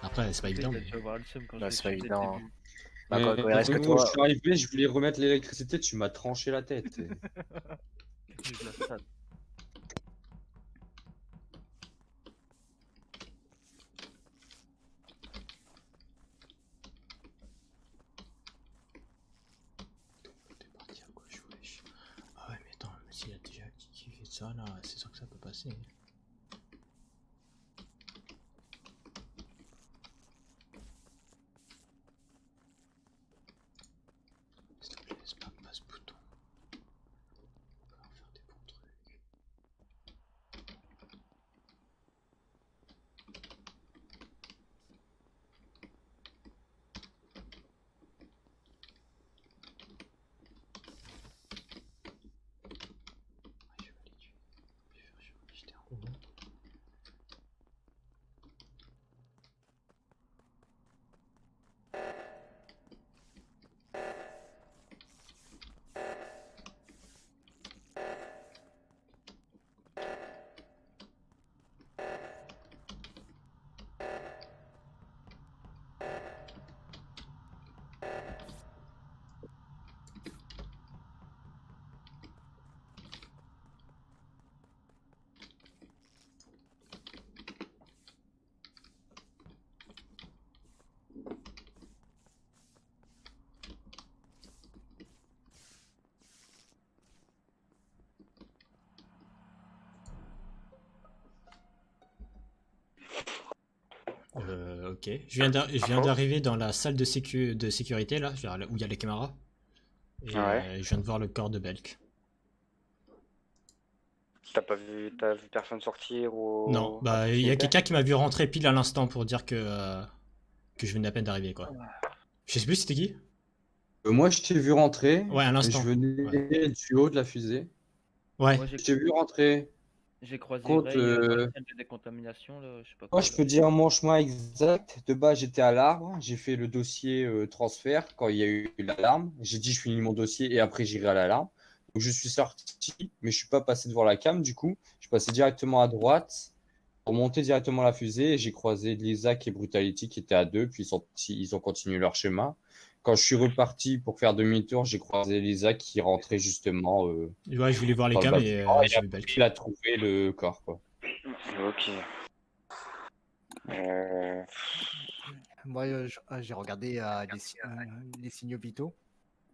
Après, c'est pas évident. Mais... Tu vas avoir le seum quand Bah, je c'est pas vais tuer dès le évident. début. Bah, quand il reste que Quand je toi. suis arrivé, je voulais remettre l'électricité, tu m'as tranché la tête. Je la salle. T'es parti à gauche, wesh. Ah ouais, mais attends, mais s'il a déjà kiffé ça là, c'est sûr que ça peut passer. S'il te plaît, spam pas ce bouton. On va faire des bons trucs. Ah, je vais les tuer. Je vais faire jeter un rouleau. Ok. Je viens d'arriver dans la salle de sécurité là, où il y a les caméras. Et Ouais. je viens de voir le corps de Belk. T'as vu personne sortir ou. Non, bah il y a quelqu'un qui m'a vu rentrer pile à l'instant pour dire que je venais à peine d'arriver quoi. Je sais plus c'était qui. Moi, je t'ai vu rentrer. Ouais, à l'instant. Je venais du haut de la fusée. Ouais. Moi, Je t'ai vu rentrer. j'ai croisé Contre, Ray dans la scène de décontamination, là, je sais pas quoi. Moi, je peux dire mon chemin exact. De bas, j'étais à l'arbre. J'ai fait le dossier transfert quand il y a eu l'alarme. J'ai dit je finis mon dossier et après j'irai à l'alarme. Donc je suis sorti, mais je suis pas passé devant la cam du coup. Je suis passé directement à droite pour monter directement la fusée. Et j'ai croisé Lisac et Brutality qui étaient à deux, puis ils ont continué leur chemin. Quand je suis reparti pour faire demi-tour, j'ai croisé Lisac qui rentrait justement Ouais, je voulais voir les dans le cams bâtiment. et Et j'ai vu après, Belk. il a trouvé le corps, quoi. Ok. Moi, j'ai regardé les signaux vitaux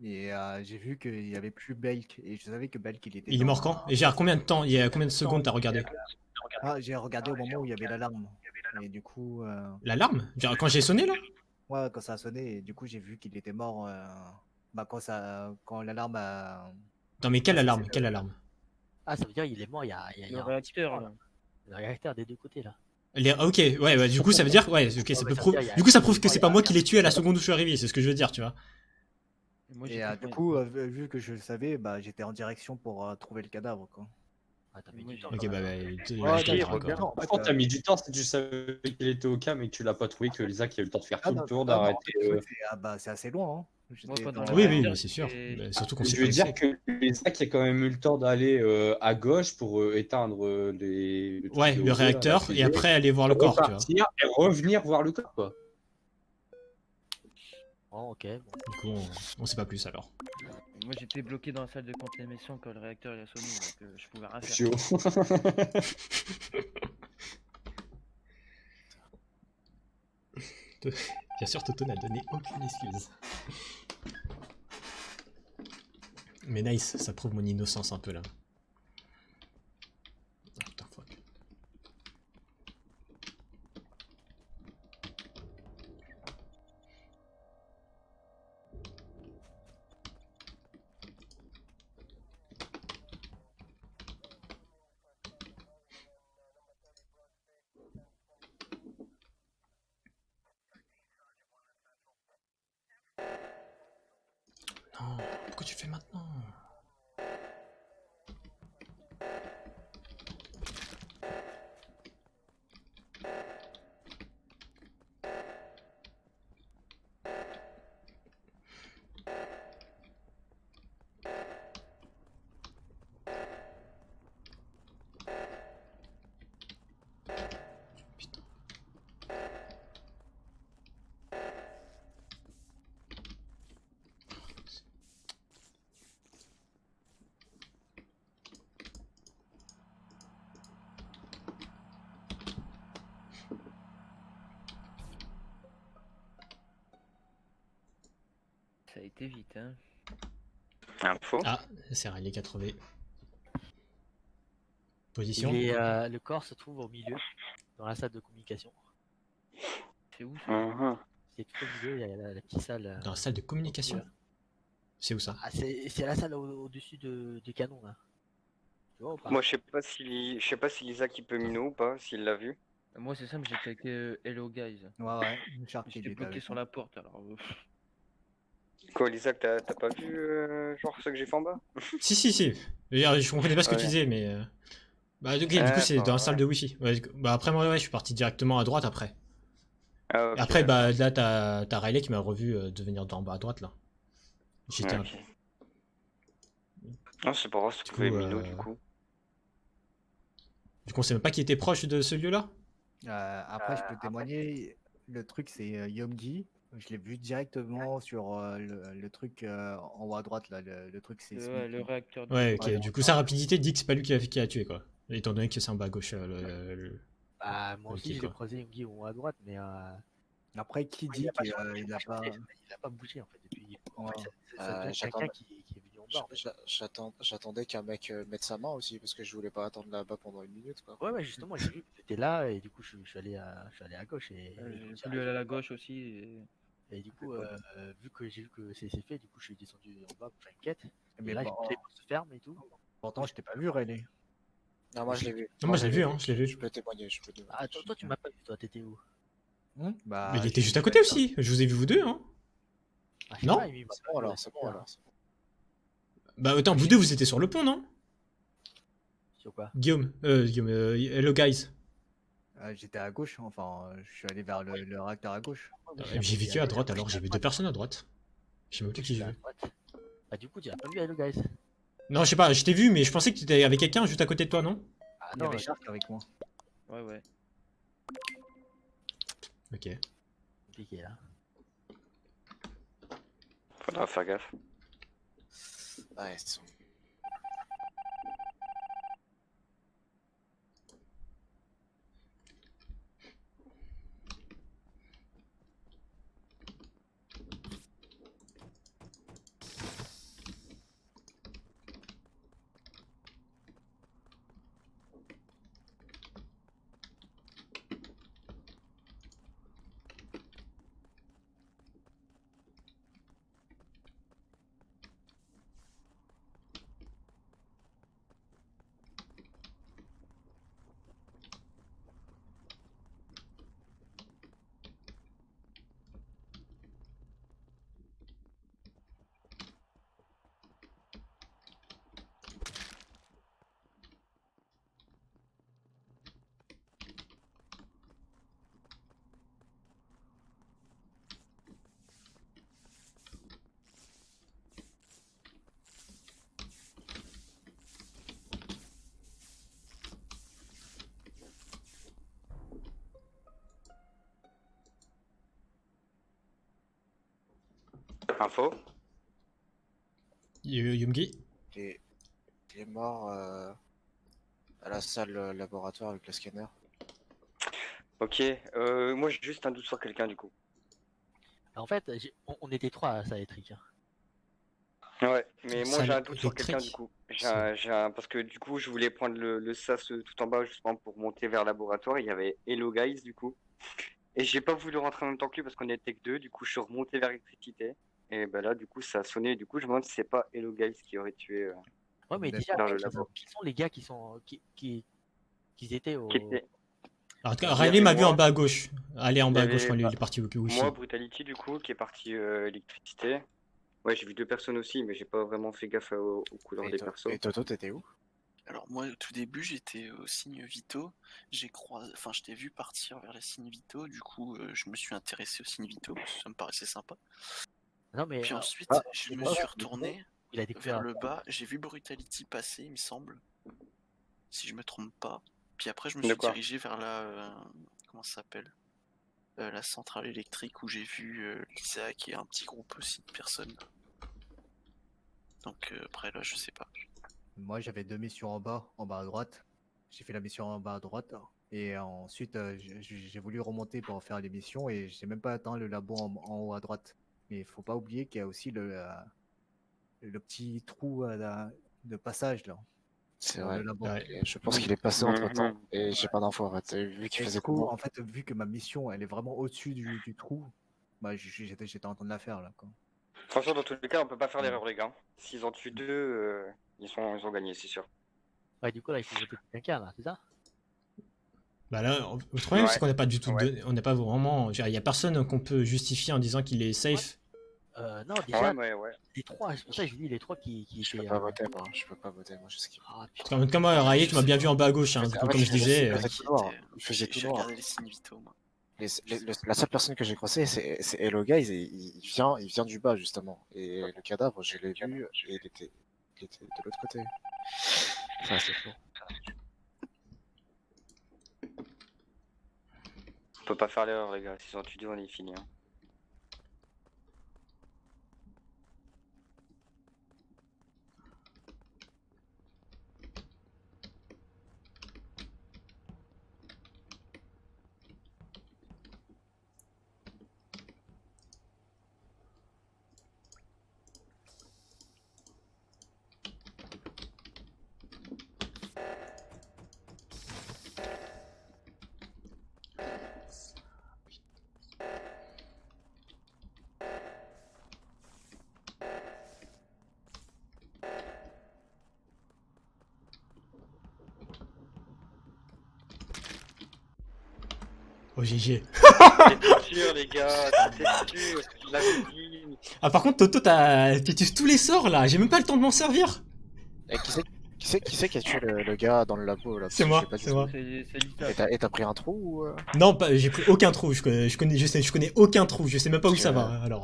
et j'ai vu qu'il n'y avait plus Belk. Et je savais que Belk, il était Il est mort quand? Et j'ai combien de temps? Il y a combien de secondes t'as regardé? Ah, j'ai regardé au moment où il y avait l'alarme. Et du coup, L'alarme? Quand j'ai sonné là? ouais, quand ça a sonné, et du coup, j'ai vu qu'il était mort. Bah, quand l'alarme a. Non mais quelle alarme? Quelle alarme? Ah, ça veut dire qu'il est mort, il y a Le un réacteur, là. le réacteur des deux côtés là. Ok, ouais, bah, du coup ça veut dire, ouais, ok, ça peut prouver. Du coup ça prouve que c'est pas moi qui l'ai tué à la seconde où je suis arrivé, c'est ce que je veux dire, tu vois. Moi, Et du coup, vu que je le savais, bah, j'étais en direction pour trouver le cadavre, quoi. Ah, t'as mis Moi, du temps. Ok, quand bah, même. d'accord. En fait, Pourquoi t'as mis du temps si tu savais qu'il était au cam et que tu l'as pas trouvé, que Lisac a eu le temps de faire tout le tour, en d'arrêter. fait, c'est assez loin. Hein. Moi, pendant dans le Oui, la- oui, réacteur, mais c'est sûr. j'étais- Bah, surtout qu'on Je sait veux pas dire que Lisac a quand même eu le temps d'aller à gauche pour éteindre le truc Ouais, de le haut, là, la réacteur, fusée, et après aller voir le corps, tu vois. repartir et revenir voir le corps, quoi. Oh, ok. Bon. Du coup, on sait pas plus alors. Moi, j'étais bloqué dans la salle de contamination quand le réacteur il a sonné, donc je pouvais rien Je faire. suis haut. Bien sûr, Toto n'a donné aucune excuse. Mais nice, ça prouve mon innocence un peu là. Oh, putain, fuck. Non, pourquoi tu le fais maintenant? Putain. été vite, hein. Info. Ah, c'est Riley qui a trouvé. Position. Le corps se trouve au milieu, dans la salle de communication. C'est où ça? Mhm. C'est tout au milieu, il y a la petite salle. Dans la salle de communication. C'est où ça? Ah, c'est la salle au-dessus du canon là. Tu vois ou pas? Moi, je sais pas si Lisa qui peut Mino ou pas, s'il l'a vu. Moi, c'est simple, j'étais avec Hello Guys. Ouais, Shark, il J'étais était bloqué avec sur moi. la porte, alors. Quoi, Lisa, t'as pas vu genre ce que j'ai fait en bas? Si, si, si. Je comprenais pas ce que Ouais. tu disais, mais. Bah, ok, du coup, c'est dans la salle de Wi-Fi. Ouais, bah, après, moi, ouais, je suis parti directement à droite après. Ah, ok. Et après, bah, là, t'as Riley qui m'a revu de venir d'en bas à droite, là. J'étais Ok. Non, c'est pas grave, c'est Du trouvé coup, Mino du coup. Du coup, on sait même pas qui était proche de ce lieu-là. Après, je peux témoigner. Le truc, c'est Yomgi. Je l'ai vu directement sur le truc en haut à droite, là. Le truc, c'est Ouais, le réacteur. Ouais, ok. Ouais, Du coup, sa rapidité dit que c'est pas lui qui a tué, quoi. Étant donné que c'est en bas à gauche. Bah, moi Ok, aussi, j'ai quoi. croisé Youngi à droite, mais Après, qui dit il a pas qu'il changé, a pas. il a pas bougé en fait depuis. En fait, Ouais. ça doit être quelqu'un qui est venu en bas. En fait. J'attendais qu'un mec mette sa main aussi parce que je voulais pas attendre là-bas pendant une minute quoi. Ouais, justement, j'ai vu que t'étais là et du coup, je suis allé à gauche et J'ai voulu aller à la gauche aussi. et du coup, vu que j'ai vu que c'est fait, du coup, je suis descendu en bas pour faire une quête. Mais Et là, bon, les portes se ferment et tout. pourtant, je t'ai pas vu, René. Non, moi je l'ai vu. Non, moi, je l'ai vu, hein, je l'ai vu. Je peux témoigner, je peux témoigner. Ah, toi, tu m'as pas vu, toi, t'étais où? Bah, Mais il était juste à côté aussi. Je vous ai vu vous deux, hein. Ah, je sais Non. pas, il m'a C'est pas bon vu, alors, c'est bon alors. Bah, attends, vous deux, vous étiez sur le pont, non? Sur quoi? Guillaume, hello, guys. j'étais à gauche, enfin, je suis allé vers le réacteur à gauche. J'ai vu que à droite, alors j'ai vu deux personnes à droite. Je sais même plus qui j'ai vu. Bah, du coup, tu as pas vu Hello Guys? Non, je sais pas, je t'ai vu, mais je pensais que tu étais avec quelqu'un juste à côté de toi, non? Ah Il y non, avait Shark avec moi. Ouais. Ok. compliqué là. Faudra faire gaffe. Ouais, c'est bon. Info. Yumgi. Il est mort à la salle laboratoire avec le scanner. Ok, moi j'ai juste un doute sur quelqu'un du coup. En fait, on était trois à ça, électrique. Ouais, mais moi j'ai un doute sur électrique. quelqu'un du coup. Parce que du coup je voulais prendre le sas tout en bas justement pour monter vers le laboratoire. Il y avait Hello Guys du coup. Et j'ai pas voulu rentrer en même temps que lui parce qu'on était que deux. Du coup je suis remonté vers l'électricité. Et bah là du coup ça a sonné. Du coup je me demande si c'est pas Hello Guys qui aurait tué. Ouais, mais déjà, Dans le qui labo. sont les gars qui étaient au. Qui était... Alors, en tout cas, Il y Riley avait m'a vu moi. en bas à gauche. Allez, en Il y bas à gauche avait, quand il bah, est parti au Wi-Fi. Moi, Brutality du coup, qui est parti électricité. Ouais, j'ai vu deux personnes aussi, mais j'ai pas vraiment fait gaffe aux couleurs des persos. Et Toto, t'étais où? Alors moi au tout début j'étais au signe Vito, je t'ai vu partir vers les signes Vito, du coup je me suis intéressé au signe Vito, parce que ça me paraissait sympa. Non, mais. Puis ensuite je me ah, suis retourné Il a découvert. vers le bas, j'ai vu Brutality passer il me semble, si je me trompe pas. Puis après je me suis D'accord. dirigé vers comment ça s'appelle, la centrale électrique où j'ai vu Isaac et un petit groupe aussi de personnes. Donc après là je sais pas. Moi, j'avais deux missions en bas à droite. J'ai fait la mission en bas à droite. Et ensuite, j'ai voulu remonter pour faire les missions et j'ai même pas atteint le labo en haut à droite. Mais il faut pas oublier qu'il y a aussi le petit trou de passage là. C'est dans vrai. le labo. Ouais. Et je pense qu'il est passé entre temps et j'ai pas d'infos en fait. Vu qu'il Et faisait du coup, tout. en fait, vu que ma mission elle est vraiment au-dessus du trou, bah, j'étais en train de la faire là. Quoi. Franchement, dans tous les cas, on peut pas faire l'erreur, les gars. S'ils en tuent deux, ils ont gagné, c'est sûr. Ouais, du coup, là, il faut voter pour quelqu'un, là, c'est ça? Bah là, le problème, c'est Ouais. qu'on n'a pas du tout Ouais. on n'a pas vraiment. Il y a personne qu'on peut justifier en disant qu'il est safe. Non, déjà, Ouais. les trois, c'est pour ça que j'ai dit les trois qui Je peux étaient. pas voter moi. Je peux pas voter moi. Je sais Ah, Parce qu'en même temps, moi, Raïe, tu m'as bien vu en bas à gauche. Hein, du coup, Ah ouais, comme je je disais. sais, tout noir. Il faisait J'ai tout j'ai noir. regardé les signes vitaux, moi. La seule personne que j'ai croisée, c'est Hello Guys, et il vient du bas, justement. Et le cadavre, je l'ai vu, et il était de l'autre côté. Ça, c'est faux. On peut pas faire l'erreur, les gars. S'ils ont tué deux, on est fini. Hein. Oh, GG. C'était sûr, les gars. C'était sûr. Je l'avais dit. Ah, par contre, Toto, tu utilises tous les sorts là. J'ai même pas le temps de m'en servir. Et qui c'est qui a tué le gars dans le labo là? C'est Parce que moi, j'ai pas c'est du tout- moi. C'est Lisa. Et t'as pris un trou ou Non, j'ai pris aucun trou. Je connais aucun trou. Je sais même pas où ça va. Alors.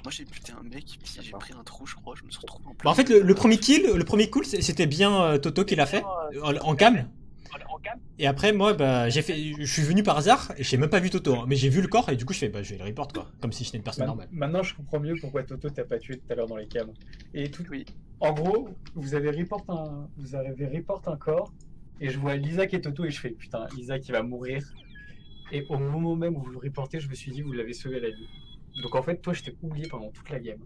Moi, j'ai buté un mec, puis j'ai pris un trou, je crois. Je me suis retrouvé en Bah, en fait, le premier kill, le premier coup, c'était bien Toto qui l'a fait en cam. Et après, moi, bah, je suis venu par hasard et j'ai même pas vu Toto. Hein, mais j'ai vu le corps et du coup, je fais, bah, je vais le report quoi. Comme si j'étais une personne normale. Maintenant, je comprends mieux pourquoi Toto t'a pas tué tout à l'heure dans les cams. Et tout. Oui. En gros, vous avez report un corps et je vois Isaac et Toto et je fais putain, Isaac il va mourir. Et au moment même où vous le reportez, je me suis dit vous l'avez sauvé la vie. Donc en fait, toi, je t'ai oublié pendant toute la game.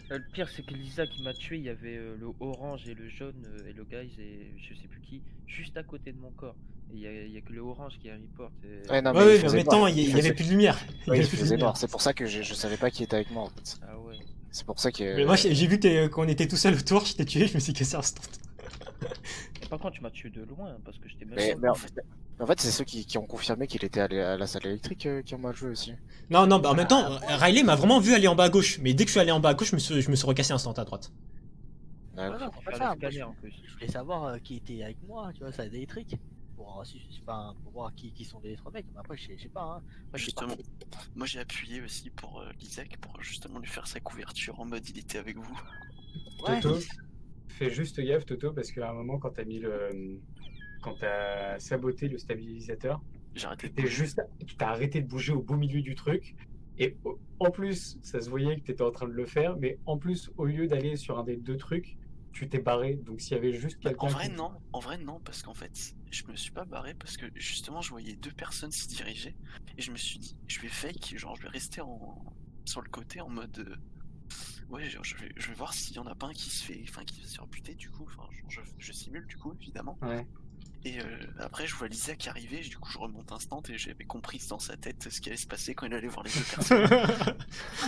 Le pire, c'est que Lisa qui m'a tué, il y avait le orange et le jaune, et le guys et je sais plus qui, juste à côté de mon corps. Et il y a que le orange qui a report. Ouais, non, Ouais, ouais, il mais en faisait même noir. temps, il y avait plus de lumière. Ouais, il plus de faisait lumière. noir. C'est pour ça que je savais pas qui était avec moi en fait. Ah ouais. C'est pour ça que. Mais moi, j'ai vu qu'on était tout seul autour, je t'ai tué, je me suis cassé instant. Par contre, tu m'as tué de loin parce que j'étais même Mais, pas mais en au fait, en fait, c'est ceux qui ont confirmé qu'il était allé à la salle électrique qui ont mal joué aussi. Non, bah, en même temps, Riley m'a vraiment vu aller en bas à gauche. Mais dès que je suis allé en bas à gauche, je me suis recassé instant à droite. Ouais. Ouais, non, c'est pas faire ça. le Moi, scanner, en plus. je voulais savoir qui était avec moi, tu vois, ça électrique. Pour voir qui sont les trois mecs. Mais après, je sais pas. Hein. Moi, Justement, moi j'ai appuyé aussi pour l'Isaac pour justement lui faire sa couverture en mode il était avec vous. Ouais. Toto, fais juste gaffe, Toto, parce qu'à un moment, quand t'as saboté le stabilisateur, J'ai arrêté de tu t'as arrêté de bouger au beau milieu du truc. Et en plus, ça se voyait que t'étais en train de le faire, mais en plus, au lieu d'aller sur un des deux trucs, tu t'es barré. Donc s'il y avait juste quelqu'un. En vrai non, parce qu'en fait, je me suis pas barré parce que justement je voyais deux personnes s'y diriger et je me suis dit, je vais fake, genre je vais rester sur le côté en mode ouais, genre, je vais voir s'il y en a pas un qui se fait faire buter du coup, enfin je simule du coup évidemment. Ouais. Et après je vois Lisa qui arrivait, du coup je remonte instant et j'avais compris dans sa tête ce qui allait se passer quand il allait voir les deux personnes.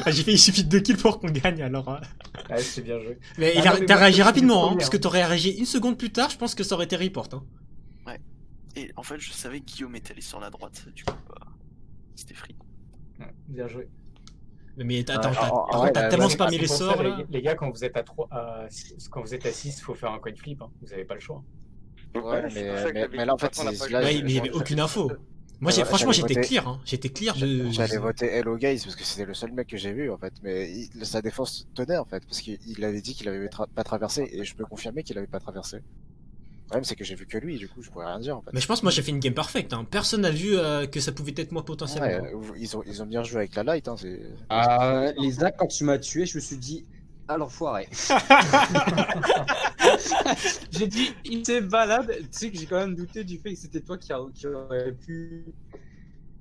J'ai fait, il suffit de 2 kills pour qu'on gagne alors. Ouais, c'est bien joué. Mais Ah non, mais t'as moi, réagi je suis rapidement, hein, premier, parce que t'aurais réagi une seconde plus tard, je pense que ça aurait été report. Hein. Et en fait je savais que Guillaume était allé sur la droite, du coup bah, c'était free. Ouais, bien joué. Mais attends, ouais, t'as bah, tellement bah, spammé C'est les pour sorts ça, là. les gars, quand vous êtes quand vous êtes à 6, il faut faire un coin flip. Hein. Vous avez pas le choix. Ouais, c'est pour ça que mais là en fait, on n'a pas c'est joué. là. Ouais, mais il y avait aucune info. Moi, Ouais, franchement, j'allais j'étais voter- clear. Hein. J'étais clear de. J'allais voter Hello Guys parce que c'était le seul mec que j'ai vu en fait, mais sa défense tenait en fait parce qu'il avait dit qu'il avait pas traversé et je peux confirmer qu'il avait pas traversé. Le problème c'est que j'ai vu que lui, du coup je pourrais rien dire en fait. Mais je pense, moi, j'ai fait une game parfaite. Hein. Personne n'a vu que ça pouvait être moi potentiellement. Ouais, ils ont bien joué avec la light, hein, c'est. Lisa, quand tu m'as tué, je me suis dit, ah l'enfoiré. J'ai dit, il s'est balade. Tu sais que j'ai quand même douté du fait que c'était toi qui aurait pu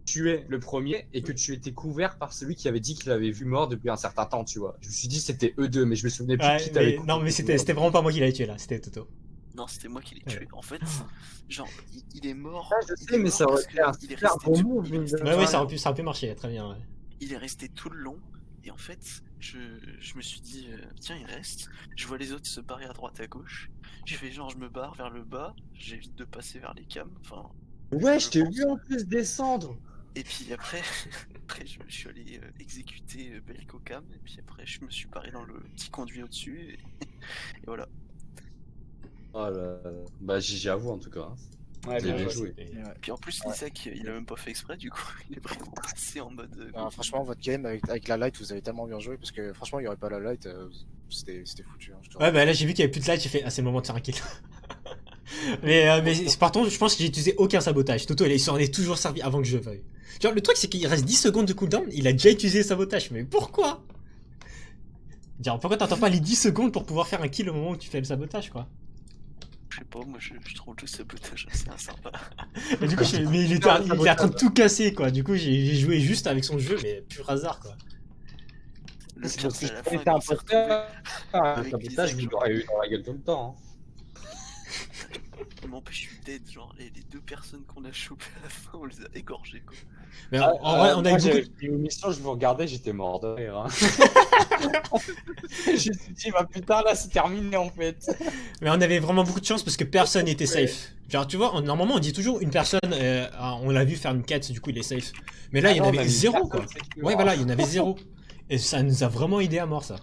tuais le premier et que tu étais couvert par celui qui avait dit qu'il avait vu mort depuis un certain temps, tu vois. Je me suis dit c'était eux deux, mais je me souvenais plus Ouais, qui t'avait mais, non, mais c'était vraiment pas moi qui l'avais tué là, c'était Toto. Non, c'était moi qui l'ai Ouais. tué. En fait, genre, il est mort. Ah, je il sais, est mais mort ça aurait parce été un qu'il est super resté bon tout- move, il est mine de resté Ouais, tout ouais, le long. ça aurait pu marcher, très bien. Ouais. Il est resté tout le long. Et en fait, je me suis dit, tiens, il reste. Je vois les autres se barrer à droite à gauche. Je fais genre, je me barre vers le bas. J'évite de passer vers les cams. Enfin, Ouais, je t'ai pense. vu en plus descendre. Et puis après, après je me suis allé exécuter Belk au cam. Et puis après, je me suis barré dans le petit conduit au-dessus. Et voilà. Oh là là. Bah, j'avoue en tout cas. Hein. Ouais, J'ai bien bien joué. joué. Puis en plus, Isaac, il a même pas fait exprès, du coup, il est vraiment passé en mode. Franchement, votre game avec la light, vous avez tellement bien joué parce que franchement, il n'y aurait pas la light, c'était foutu. Hein, je te Ouais, bah là j'ai vu qu'il y avait plus de light, j'ai fait, ah, c'est le moment de faire un kill. mais par contre, je pense que j'ai utilisé aucun sabotage. Toto, il s'en est toujours servi avant que je veuille. Genre, le truc, c'est qu'il reste 10 secondes de cooldown, il a déjà utilisé le sabotage. Mais pourquoi? Genre, pourquoi t'attends pas les 10 secondes pour pouvoir faire un kill au moment où tu fais le sabotage, quoi? Je sais pas, moi je trouve le sabotage assez sympa. Et du coup, mais il était en train de tout casser, quoi. Du coup, j'ai joué juste avec son jeu, mais pur hasard, quoi. Le C'est pire, parce que c'est à la je fin, étais un quand il s'est retrouvé poster. Un avec sabotage, Isaac, je l'aurais eu dans la gueule tout le temps. Hein. il m'empêche, je suis dead. Genre, les deux personnes qu'on a chopées à la fin, on les a égorgées, quoi. Mais en vrai, on a eu beaucoup. J'avais pris une mission, je vous regardais, j'étais mort de rire. Hein. Je me suis dit, bah putain, là c'est terminé en fait. Mais on avait vraiment beaucoup de chance parce que personne n'était safe. Genre, tu vois, normalement, on dit toujours une personne, on l'a vu faire une quête, du coup, il est safe. Mais là, il y en avait zéro, quoi. Ouais, voilà, il y en avait zéro. Et ça nous a vraiment aidé à mort, ça.